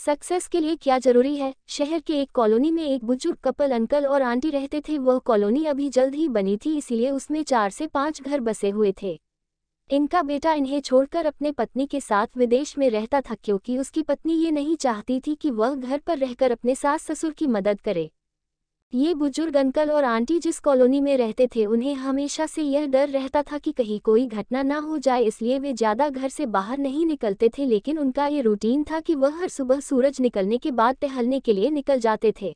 Success के लिए क्या जरूरी है। शहर के एक कॉलोनी में एक बुजुर्ग कपल अंकल और आंटी रहते थे। वह कॉलोनी अभी जल्द ही बनी थी, इसीलिए उसमें 4 से 5 घर बसे हुए थे। इनका बेटा इन्हें छोड़कर अपने पत्नी के साथ विदेश में रहता था, क्योंकि उसकी पत्नी ये नहीं चाहती थी कि वह घर पर रहकर अपने सास ससुर की मदद करे। ये बुजुर्ग अंकल और आंटी जिस कॉलोनी में रहते थे, उन्हें हमेशा से यह डर रहता था कि कहीं कोई घटना ना हो जाए, इसलिए वे ज़्यादा घर से बाहर नहीं निकलते थे। लेकिन उनका ये रूटीन था कि वह हर सुबह सूरज निकलने के बाद टहलने के लिए निकल जाते थे।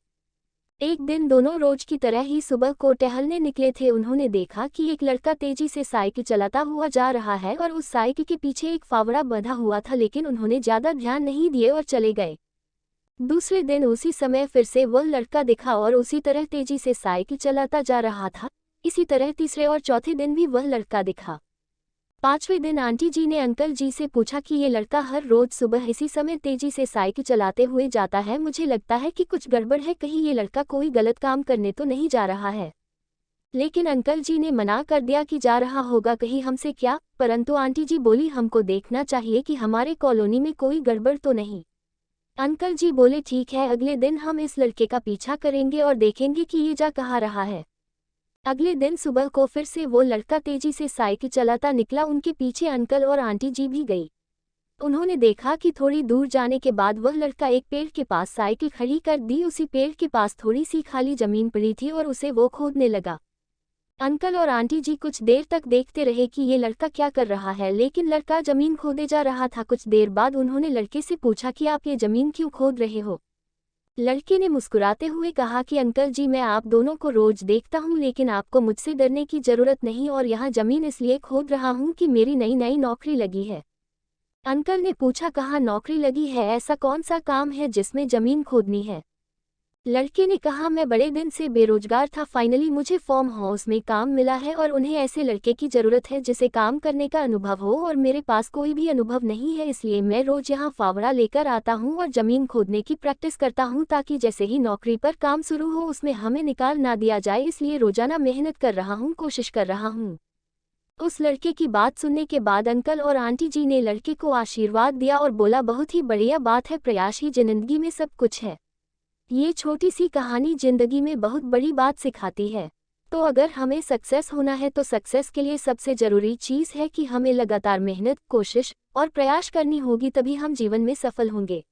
एक दिन दोनों रोज की तरह ही सुबह को टहलने निकले थे। उन्होंने देखा कि एक लड़का तेजी से साइकिल चलाता हुआ जा रहा है और उस साइकिल के पीछे एक फावड़ा बंधा हुआ था, लेकिन उन्होंने ज़्यादा ध्यान नहीं दिए और चले गए। दूसरे दिन उसी समय फिर से वह लड़का दिखा और उसी तरह तेजी से साइकिल चलाता जा रहा था। इसी तरह तीसरे और चौथे दिन भी वह लड़का दिखा। 5वें दिन आंटी जी ने अंकल जी से पूछा कि ये लड़का हर रोज सुबह इसी समय तेजी से साइकिल चलाते हुए जाता है, मुझे लगता है कि कुछ गड़बड़ है, कहीं ये लड़का कोई गलत काम करने तो नहीं जा रहा है। लेकिन अंकल जी ने मना कर दिया कि जा रहा होगा कहीं हमसे क्या। परंतु आंटी जी बोली, हमको देखना चाहिए कि हमारे कॉलोनी में कोई गड़बड़ तो नहीं। अंकल जी बोले, ठीक है, अगले दिन हम इस लड़के का पीछा करेंगे और देखेंगे कि ये जा कहाँ रहा है। अगले दिन सुबह को फिर से वो लड़का तेजी से साइकिल चलाता निकला। उनके पीछे अंकल और आंटी जी भी गई। उन्होंने देखा कि थोड़ी दूर जाने के बाद वह लड़का एक पेड़ के पास साइकिल खड़ी कर दी। उसी पेड़ के पास थोड़ी सी खाली जमीन पड़ी थी और उसे वो खोदने लगा। अंकल और आंटी जी कुछ देर तक देखते रहे कि ये लड़का क्या कर रहा है, लेकिन लड़का जमीन खोदे जा रहा था। कुछ देर बाद उन्होंने लड़के से पूछा कि आप ये जमीन क्यों खोद रहे हो। लड़के ने मुस्कुराते हुए कहा कि अंकल जी, मैं आप दोनों को रोज देखता हूँ, लेकिन आपको मुझसे डरने की जरूरत नहीं, और यहाँ जमीन इसलिए खोद रहा हूँ कि मेरी नई नई नौकरी लगी है। अंकल ने पूछा, कहाँ नौकरी लगी है, ऐसा कौन सा काम है जिसमें जमीन खोदनी है। लड़के ने कहा, मैं बड़े दिन से बेरोजगार था, फाइनली मुझे फार्म हाउस में काम मिला है और उन्हें ऐसे लड़के की ज़रूरत है जिसे काम करने का अनुभव हो, और मेरे पास कोई भी अनुभव नहीं है, इसलिए मैं रोज़ यहाँ फावड़ा लेकर आता हूँ और ज़मीन खोदने की प्रैक्टिस करता हूँ, ताकि जैसे ही नौकरी पर काम शुरू हो उसमें हमें निकाल ना दिया जाए, इसलिए रोज़ाना मेहनत कर रहा हूँ, कोशिश कर रहा हूँ। उस लड़के की बात सुनने के बाद अंकल और आंटी जी ने लड़के को आशीर्वाद दिया और बोला, बहुत ही बढ़िया बात है, प्रयास ही जिंदगी में सब कुछ है। ये छोटी सी कहानी जिंदगी में बहुत बड़ी बात सिखाती है। तो अगर हमें सक्सेस होना है तो सक्सेस के लिए सबसे ज़रूरी चीज़ है कि हमें लगातार मेहनत, कोशिश और प्रयास करनी होगी, तभी हम जीवन में सफल होंगे।